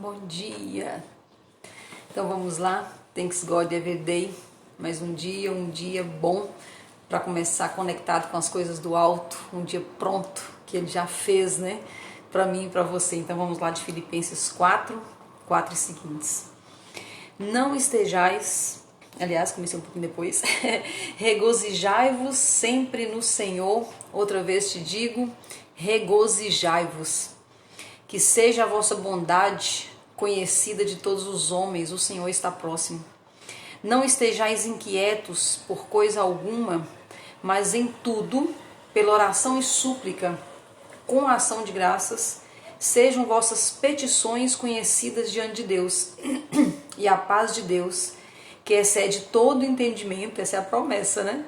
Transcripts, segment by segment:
Bom dia! Então vamos lá, Thanks God Every Day, mais um dia bom para começar conectado com as coisas do alto, um dia pronto, que Ele já fez, né? Para mim e para você. Então vamos lá de Filipenses 4 e seguintes. Não estejais, aliás, comecei um pouquinho depois, regozijai-vos sempre no Senhor, outra vez te digo, regozijai-vos. Que seja a vossa bondade conhecida de todos os homens, o Senhor está próximo. Não estejais inquietos por coisa alguma, mas em tudo, pela oração e súplica, com a ação de graças, sejam vossas petições conhecidas diante de Deus. E a paz de Deus, que excede todo entendimento, essa é a promessa, né?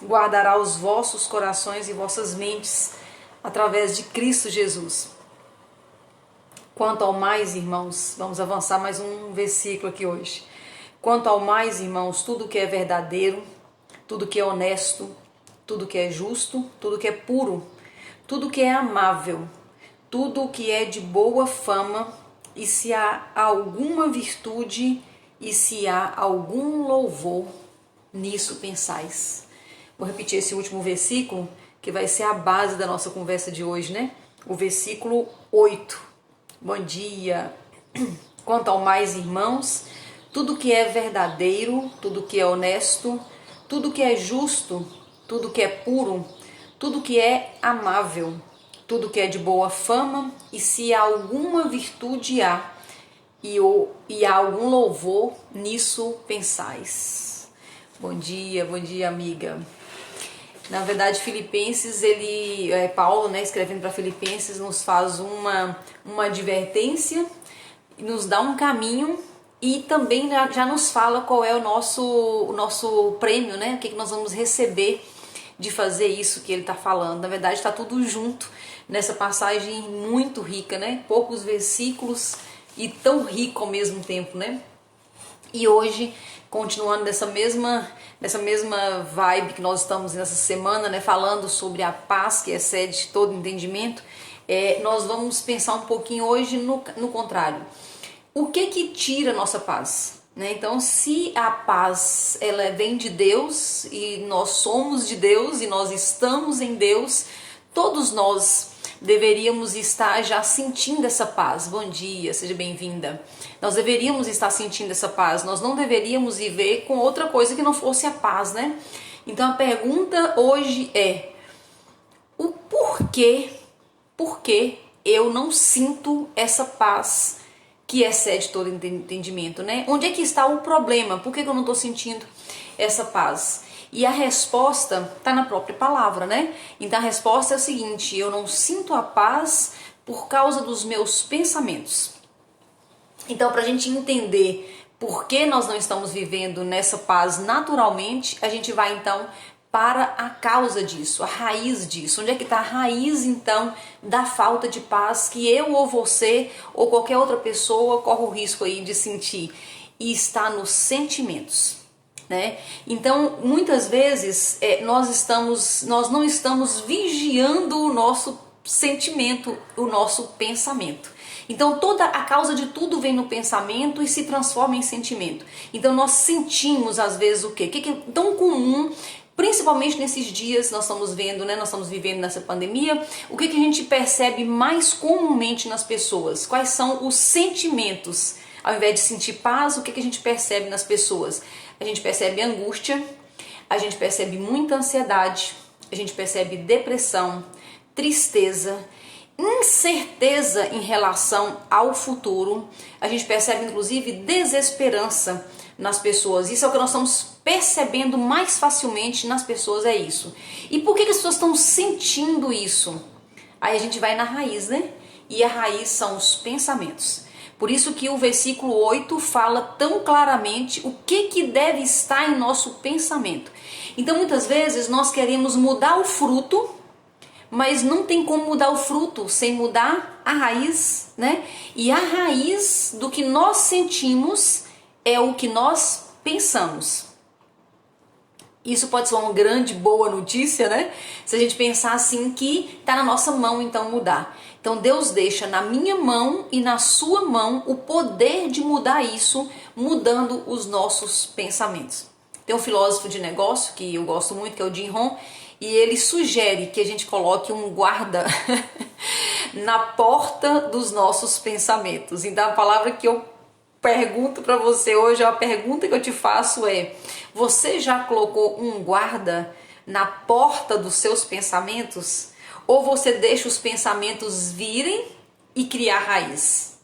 Guardará os vossos corações e vossas mentes, através de Cristo Jesus. Quanto ao mais, irmãos, vamos avançar mais um versículo aqui hoje. Quanto ao mais, irmãos, tudo que é verdadeiro, tudo que é honesto, tudo que é justo, tudo que é puro, tudo que é amável, tudo que é de boa fama, e se há alguma virtude e se há algum louvor, nisso pensais. Vou repetir esse último versículo, que vai ser a base da nossa conversa de hoje, né? O versículo 8. Bom dia! Quanto ao mais, irmãos, tudo que é verdadeiro, tudo que é honesto, tudo que é justo, tudo que é puro, tudo que é amável, tudo que é de boa fama, e se alguma virtude há, e há algum louvor, nisso pensais. Bom dia, amiga! Na verdade, Filipenses, Paulo, né, escrevendo para Filipenses, nos faz uma advertência, nos dá um caminho e também já nos fala qual é o nosso prêmio, né? O que nós vamos receber de fazer isso que ele está falando. Na verdade, está tudo junto nessa passagem muito rica, né? Poucos versículos e tão rico ao mesmo tempo, né? E hoje, continuando nessa mesma vibe que nós estamos nessa semana, né, falando sobre a paz que excede todo entendimento, nós vamos pensar um pouquinho hoje no contrário. O que tira a nossa paz? Né? Então, se a paz ela vem de Deus e nós somos de Deus e nós estamos em Deus, todos nós deveríamos estar já sentindo essa paz. Bom dia, seja bem-vinda. Nós deveríamos estar sentindo essa paz. Nós não deveríamos viver com outra coisa que não fosse a paz, né? Então a pergunta hoje é: o porquê? Por que eu não sinto essa paz que excede todo entendimento, né? Onde é que está o problema? Por que eu não estou sentindo essa paz? E a resposta está na própria palavra, né? Então a resposta é a seguinte: eu não sinto a paz por causa dos meus pensamentos. Então, para a gente entender por que nós não estamos vivendo nessa paz naturalmente, a gente vai então para a causa disso, a raiz disso. Onde é que está a raiz então da falta de paz que eu ou você ou qualquer outra pessoa corre o risco aí de sentir? E está nos sentimentos. Né? Então, muitas vezes nós não estamos vigiando o nosso sentimento, o nosso pensamento. Então, toda a causa de tudo vem no pensamento e se transforma em sentimento. Então, nós sentimos às vezes o quê? O que é tão comum, principalmente nesses dias nós estamos vendo, né? Nós estamos vivendo nessa pandemia. O que a gente percebe mais comumente nas pessoas? Quais são os sentimentos? Ao invés de sentir paz, o que a gente percebe nas pessoas? A gente percebe angústia, a gente percebe muita ansiedade, a gente percebe depressão, tristeza, incerteza em relação ao futuro, a gente percebe inclusive desesperança nas pessoas. Isso é o que nós estamos percebendo mais facilmente nas pessoas, é isso. E por que as pessoas estão sentindo isso? Aí a gente vai na raiz, né? E a raiz são os pensamentos. Por isso que o versículo 8 fala tão claramente o que deve estar em nosso pensamento. Então muitas vezes nós queremos mudar o fruto, mas não tem como mudar o fruto sem mudar a raiz, né? E a raiz do que nós sentimos é o que nós pensamos. Isso pode ser uma grande boa notícia, né? Se a gente pensar assim que tá na nossa mão então mudar. Então Deus deixa na minha mão e na sua mão o poder de mudar isso, mudando os nossos pensamentos. Tem um filósofo de negócio que eu gosto muito, que é o Jim Rohn, e ele sugere que a gente coloque um guarda na porta dos nossos pensamentos. Então a palavra que eu pergunto para você hoje, a pergunta que eu te faço é: você já colocou um guarda na porta dos seus pensamentos? Ou você deixa os pensamentos virem e criar raiz?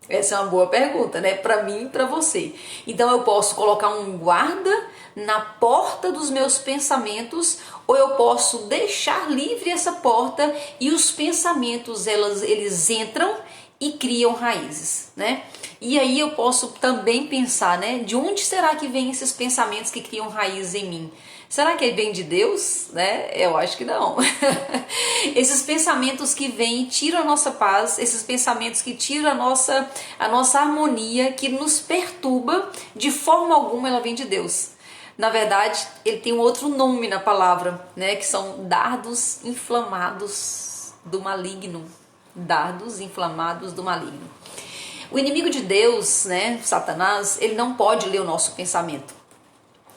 Essa é uma boa pergunta, né? Para mim e para você. Então eu posso colocar um guarda na porta dos meus pensamentos, ou eu posso deixar livre essa porta e os pensamentos eles entram e criam raízes, né? E aí eu posso também pensar, né? De onde será que vem esses pensamentos que criam raízes em mim? Será que vem de Deus? Né? Eu acho que não. Esses pensamentos que vêm e tiram a nossa paz, esses pensamentos que tiram a nossa harmonia, que nos perturba, de forma alguma ela vem de Deus. Na verdade, ele tem um outro nome na palavra, né? Que são dardos inflamados do maligno. Dardos inflamados do maligno. O inimigo de Deus, né, Satanás, ele não pode ler o nosso pensamento.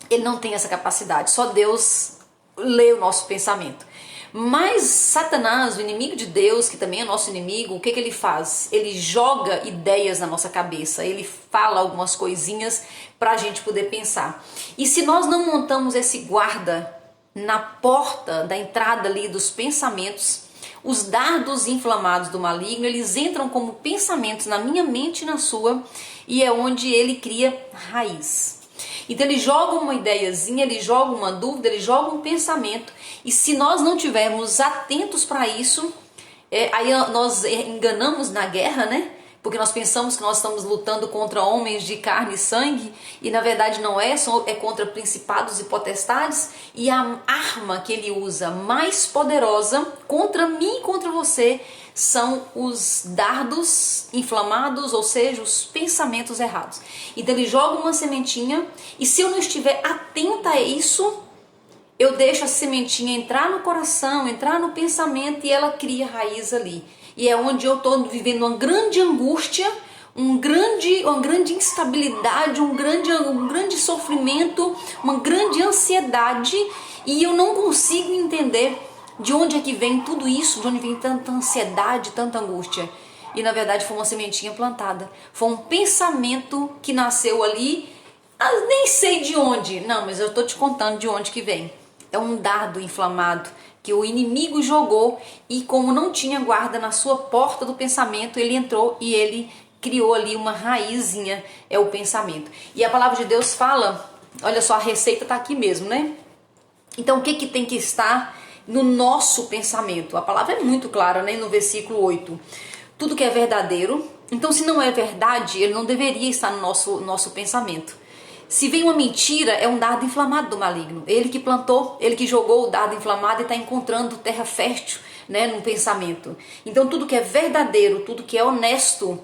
Ele não tem essa capacidade, só Deus lê o nosso pensamento. Mas Satanás, o inimigo de Deus, que também é nosso inimigo, o que ele faz? Ele joga ideias na nossa cabeça, ele fala algumas coisinhas para a gente poder pensar. E se nós não montamos esse guarda na porta da entrada ali dos pensamentos, os dardos inflamados do maligno, eles entram como pensamentos na minha mente e na sua, e é onde ele cria raiz. Então ele joga uma ideiazinha, ele joga uma dúvida, ele joga um pensamento, e se nós não tivermos atentos para isso, aí nós enganamos na guerra, né? Porque nós pensamos que nós estamos lutando contra homens de carne e sangue, e na verdade não é, é contra principados e potestades, e a arma que ele usa mais poderosa contra mim e contra você são os dardos inflamados, ou seja, os pensamentos errados. Então ele joga uma sementinha, e se eu não estiver atenta a isso, eu deixo a sementinha entrar no coração, entrar no pensamento, e ela cria raiz ali. E é onde eu estou vivendo uma grande angústia, uma grande instabilidade, um grande sofrimento, uma grande ansiedade, e eu não consigo entender de onde é que vem tudo isso, de onde vem tanta ansiedade, tanta angústia. E na verdade foi uma sementinha plantada, foi um pensamento que nasceu ali, nem sei de onde, não, mas eu estou te contando de onde que vem. É um dardo inflamado que o inimigo jogou, e como não tinha guarda na sua porta do pensamento, ele entrou e ele criou ali uma raizinha, é o pensamento. E a palavra de Deus fala, olha só, a receita está aqui mesmo, né? Então o que tem que estar no nosso pensamento? A palavra é muito clara, né? No versículo 8. Tudo que é verdadeiro, então se não é verdade, ele não deveria estar no nosso pensamento. Se vem uma mentira, é um dardo inflamado do maligno. Ele que plantou, ele que jogou o dardo inflamado e está encontrando terra fértil, né, no pensamento. Então tudo que é verdadeiro, tudo que é honesto,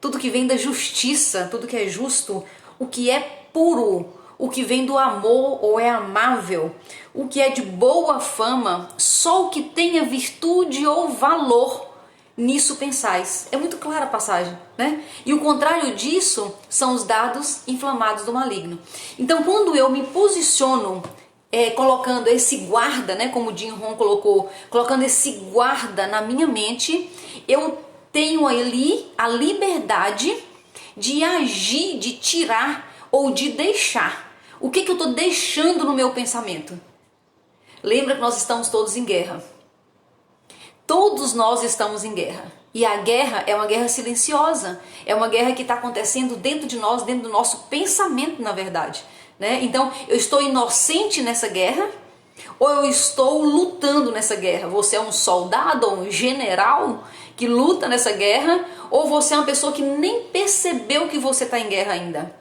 tudo que vem da justiça, tudo que é justo, o que é puro, o que vem do amor ou é amável, o que é de boa fama, só o que tenha virtude ou valor, nisso pensais. É muito clara a passagem, né? E o contrário disso são os dardos inflamados do maligno. Então, quando eu me posiciono colocando esse guarda, né, como o Jim Rohn colocou, colocando esse guarda na minha mente, eu tenho ali a liberdade de agir, de tirar ou de deixar. O que eu estou deixando no meu pensamento? Lembra que nós estamos todos em guerra. Todos nós estamos em guerra. E a guerra é uma guerra silenciosa. É uma guerra que está acontecendo dentro de nós, dentro do nosso pensamento, na verdade. Né? Então, eu estou inocente nessa guerra, ou eu estou lutando nessa guerra? Você é um soldado ou um general que luta nessa guerra, ou você é uma pessoa que nem percebeu que você está em guerra ainda?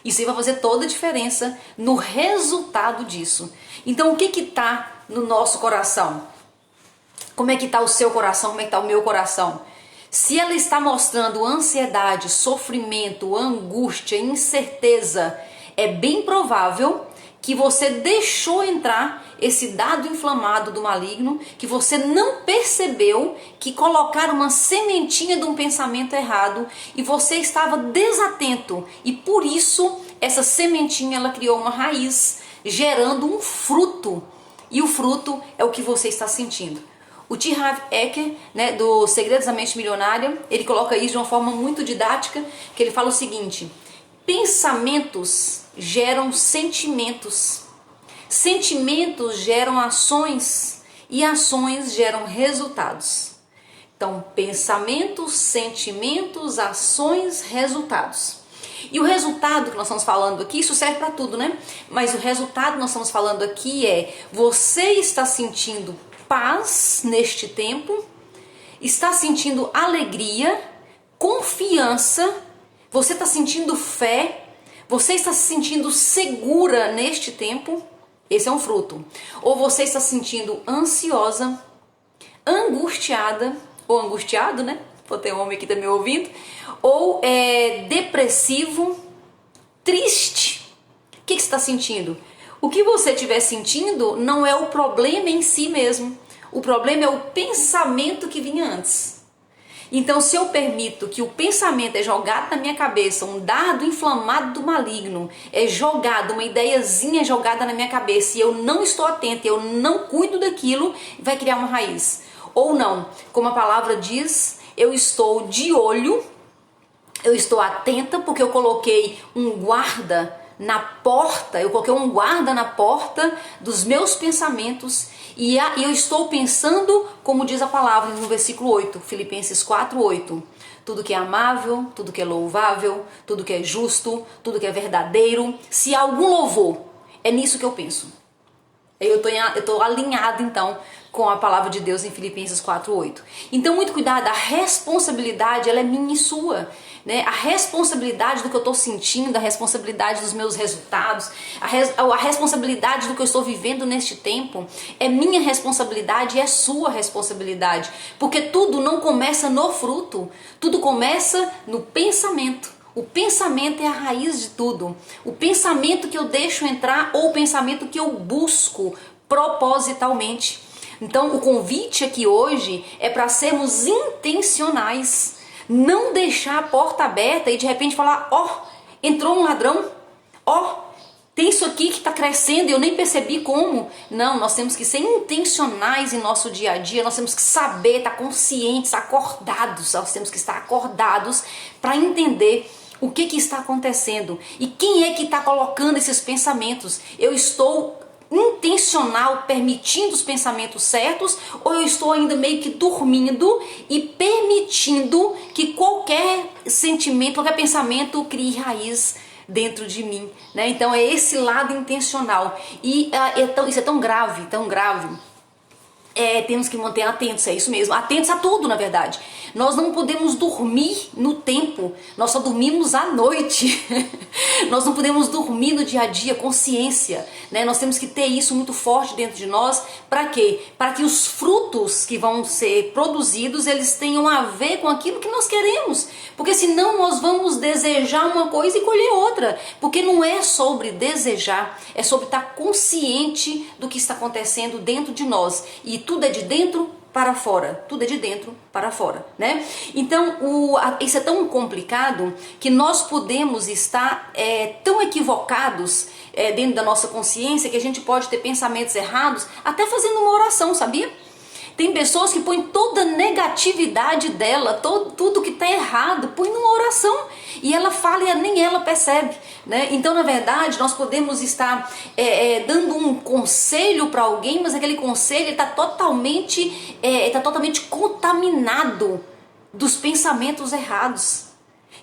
Isso vai fazer toda a diferença no resultado disso. Então, o que está no nosso coração? Como é que está o seu coração? Como é que está o meu coração? Se ela está mostrando ansiedade, sofrimento, angústia, incerteza, é bem provável que você deixou entrar esse dado inflamado do maligno, que você não percebeu que colocaram uma sementinha de um pensamento errado e você estava desatento, e por isso essa sementinha ela criou uma raiz, gerando um fruto, e o fruto é o que você está sentindo. O T. Harv Eker, né, do Segredos da Mente Milionária, ele coloca isso de uma forma muito didática, que ele fala o seguinte: pensamentos geram sentimentos, sentimentos geram ações e ações geram resultados. Então, pensamentos, sentimentos, ações, resultados. E o resultado que nós estamos falando aqui, isso serve para tudo, né? Mas o resultado que nós estamos falando aqui é: você está sentindo paz neste tempo, está sentindo alegria, confiança, você está sentindo fé, você está se sentindo segura neste tempo, esse é um fruto. Ou você está se sentindo ansiosa, angustiada, ou angustiado, né? Vou ter um homem aqui também ouvindo. Ou depressivo, triste. O que você está sentindo? O que você estiver sentindo não é o problema em si mesmo. O problema é o pensamento que vinha antes. Então, se eu permito que o pensamento é jogado na minha cabeça, um dardo inflamado do maligno, é jogado, uma ideiazinha jogada na minha cabeça, e eu não estou atenta, eu não cuido daquilo, vai criar uma raiz. Ou não, como a palavra diz, eu estou de olho, eu estou atenta porque eu coloquei um guarda na porta, eu coloquei um guarda na porta dos meus pensamentos, e eu estou pensando, como diz a palavra no versículo 8, Filipenses 4:8. Tudo que é amável, tudo que é louvável, tudo que é justo, tudo que é verdadeiro, se há algum louvor, é nisso que eu penso. Eu estou alinhado então com a palavra de Deus em Filipenses 4:8. Então, muito cuidado, a responsabilidade ela é minha e sua, né? A responsabilidade do que eu estou sentindo, a responsabilidade dos meus resultados, a responsabilidade do que eu estou vivendo neste tempo é minha responsabilidade e é sua responsabilidade, porque tudo não começa no fruto, tudo começa no pensamento. O pensamento é a raiz de tudo. O pensamento que eu deixo entrar ou o pensamento que eu busco propositalmente. Então, o convite aqui hoje é para sermos intencionais. Não deixar a porta aberta e de repente falar: ó, entrou um ladrão, ó, tem isso aqui que está crescendo e eu nem percebi como. Não, nós temos que ser intencionais em nosso dia a dia, nós temos que saber, estar conscientes, acordados, nós temos que estar acordados para entender o que está acontecendo e quem é que está colocando esses pensamentos. Eu estou intencional, permitindo os pensamentos certos, ou eu estou ainda meio que dormindo e permitindo que qualquer sentimento, qualquer pensamento crie raiz dentro de mim, né? Então é esse lado intencional. E isso é tão grave, tão grave. Temos que manter atentos, é isso mesmo, atentos a tudo, na verdade. Nós não podemos dormir no tempo, nós só dormimos à noite. Nós não podemos dormir no dia a dia, consciência, né? Nós temos que ter isso muito forte dentro de nós. Para quê? Para que os frutos que vão ser produzidos, eles tenham a ver com aquilo que nós queremos. Porque senão nós vamos desejar uma coisa e colher outra. Porque não é sobre desejar, é sobre estar consciente do que está acontecendo dentro de nós. E tudo é de dentro para fora, tudo é de dentro para fora, né? Então, isso é tão complicado que nós podemos estar tão equivocados dentro da nossa consciência que a gente pode ter pensamentos errados até fazendo uma oração, sabia? Tem pessoas que põem toda a negatividade dela, tudo que está errado, põe numa oração e ela fala e nem ela percebe, né? Então, na verdade, nós podemos estar dando um conselho para alguém, mas aquele conselho está totalmente contaminado dos pensamentos errados.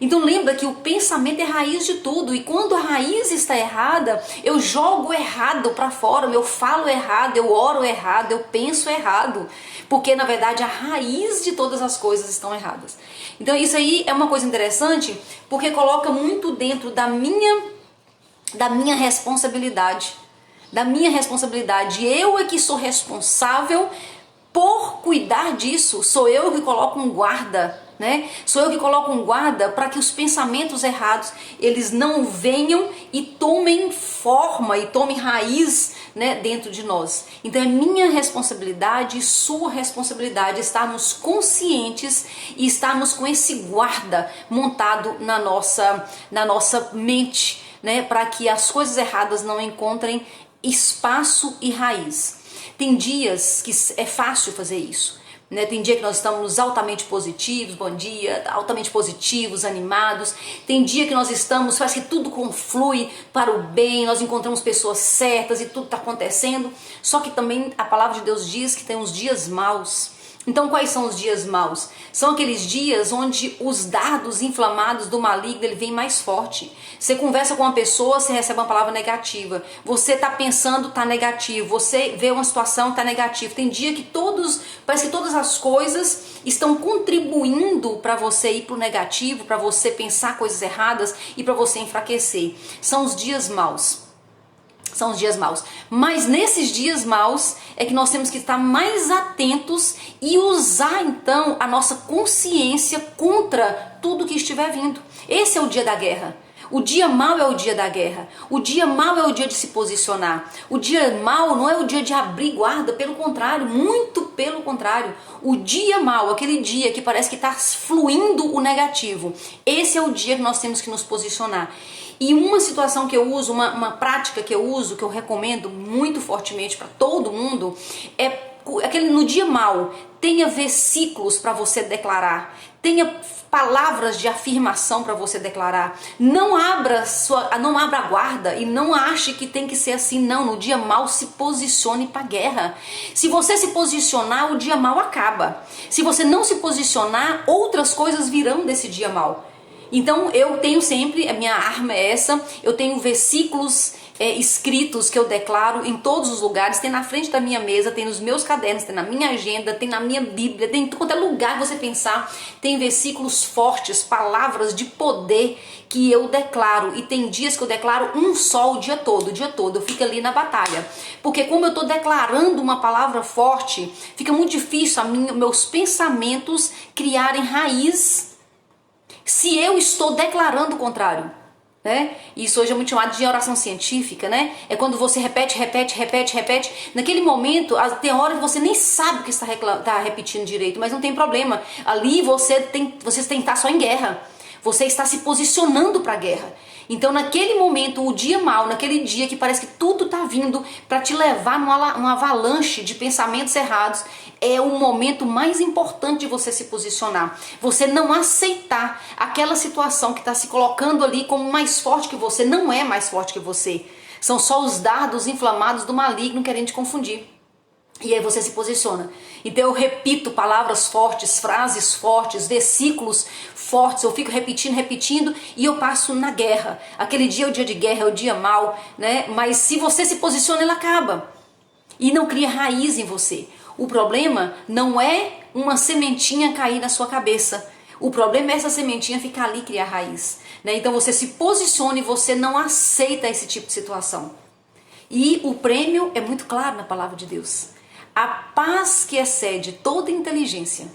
Então lembra que o pensamento é a raiz de tudo, e quando a raiz está errada, eu jogo errado para fora, eu falo errado, eu oro errado, eu penso errado, porque na verdade a raiz de todas as coisas estão erradas. Então isso aí é uma coisa interessante, porque coloca muito dentro da minha responsabilidade, eu é que sou responsável por cuidar disso, sou eu que coloco um guarda né? Sou eu que coloco um guarda para que os pensamentos errados, eles não venham e tomem forma e tomem raiz, né, dentro de nós. Então é minha responsabilidade e sua responsabilidade estarmos conscientes e estarmos com esse guarda montado na nossa mente, né, para que as coisas erradas não encontrem espaço e raiz. Tem dias que é fácil fazer isso, né? Tem dia que nós estamos altamente positivos, bom dia, altamente positivos, animados. Tem dia que nós estamos, parece que tudo conflui para o bem, nós encontramos pessoas certas e tudo está acontecendo. Só que também a palavra de Deus diz que tem uns dias maus. Então quais são os dias maus? São aqueles dias onde os dardos inflamados do maligno, ele vem mais forte. Você conversa com uma pessoa, você recebe uma palavra negativa. Você está pensando, está negativo. Você vê uma situação, está negativo. Tem dia que parece que todas as coisas estão contribuindo para você ir para o negativo, para você pensar coisas erradas e para você enfraquecer. São os dias maus. São os dias maus. Mas nesses dias maus é que nós temos que estar mais atentos e usar então a nossa consciência contra tudo que estiver vindo. Esse é o dia da guerra. O dia mau é o dia da guerra. O dia mau é o dia de se posicionar. O dia mau não é o dia de abrir guarda, pelo contrário, muito pelo contrário. O dia mau, aquele dia que parece que está fluindo o negativo, esse é o dia que nós temos que nos posicionar. E uma situação que eu uso, uma prática que eu uso, que eu recomendo muito fortemente para todo mundo, é aquele no dia mau, tenha versículos para você declarar, tenha palavras de afirmação para você declarar. Não abra a guarda e não ache que tem que ser assim, não. No dia mau, se posicione para a guerra. Se você se posicionar, o dia mau acaba. Se você não se posicionar, outras coisas virão desse dia mau. Então eu tenho sempre, a minha arma é essa, eu tenho versículos escritos que eu declaro em todos os lugares, tem na frente da minha mesa, tem nos meus cadernos, tem na minha agenda, tem na minha Bíblia, tem em qualquer lugar que você pensar, tem versículos fortes, palavras de poder que eu declaro, e tem dias que eu declaro um só o dia todo, eu fico ali na batalha, porque como eu estou declarando uma palavra forte, fica muito difícil meus pensamentos criarem raiz, se eu estou declarando o contrário, né? Isso hoje é muito chamado de oração científica, né? É quando você repete, naquele momento, tem hora que você nem sabe o que está repetindo direito, mas não tem problema, ali você tem que estar só em guerra, você está se posicionando para a guerra. Então naquele momento, o dia mau, naquele dia que parece que tudo está vindo para te levar numa avalanche de pensamentos errados, é o momento mais importante de você se posicionar. Você não aceitar aquela situação que está se colocando ali como mais forte que você, não é mais forte que você. São só os dardos inflamados do maligno querendo te confundir. E aí você se posiciona. Então eu repito palavras fortes, frases fortes, versículos fortes, eu fico repetindo e eu passo na guerra. Aquele dia é o dia de guerra, é o dia mau, né? Mas se você se posiciona, ele acaba. E não cria raiz em você. O problema não é uma sementinha cair na sua cabeça. O problema é essa sementinha ficar ali e criar raiz, né? Então você se posiciona e você não aceita esse tipo de situação. E o prêmio é muito claro na palavra de Deus. A paz que excede toda inteligência,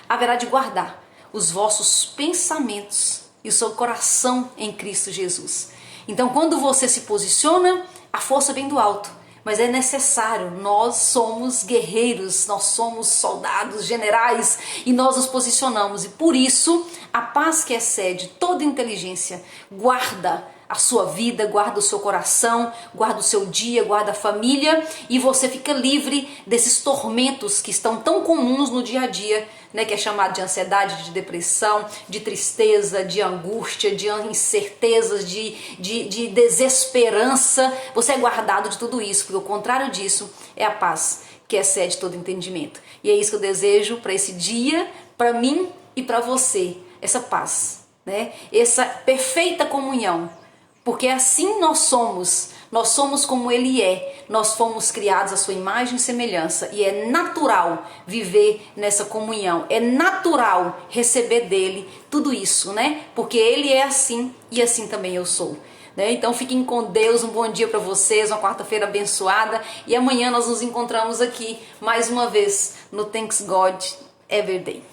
haverá de guardar os vossos pensamentos e o seu coração em Cristo Jesus. Então quando você se posiciona, a força vem do alto, mas é necessário, nós somos guerreiros, nós somos soldados, generais, e nós nos posicionamos, e por isso a paz que excede toda inteligência guarda a sua vida, guarda o seu coração, guarda o seu dia, guarda a família, e você fica livre desses tormentos que estão tão comuns no dia a dia, né, que é chamado de ansiedade, de depressão, de tristeza, de angústia, de incertezas, de desesperança. Você é guardado de tudo isso, porque o contrário disso é a paz que excede todo entendimento. E é isso que eu desejo para esse dia, para mim e para você, essa paz, né? Essa perfeita comunhão. Porque assim nós somos como Ele é, nós fomos criados à sua imagem e semelhança, e é natural viver nessa comunhão, é natural receber dele tudo isso, né? Porque Ele é assim e assim também eu sou. né? Então fiquem com Deus, um bom dia para vocês, uma quarta-feira abençoada, e amanhã nós nos encontramos aqui mais uma vez no Thanks God Every Day.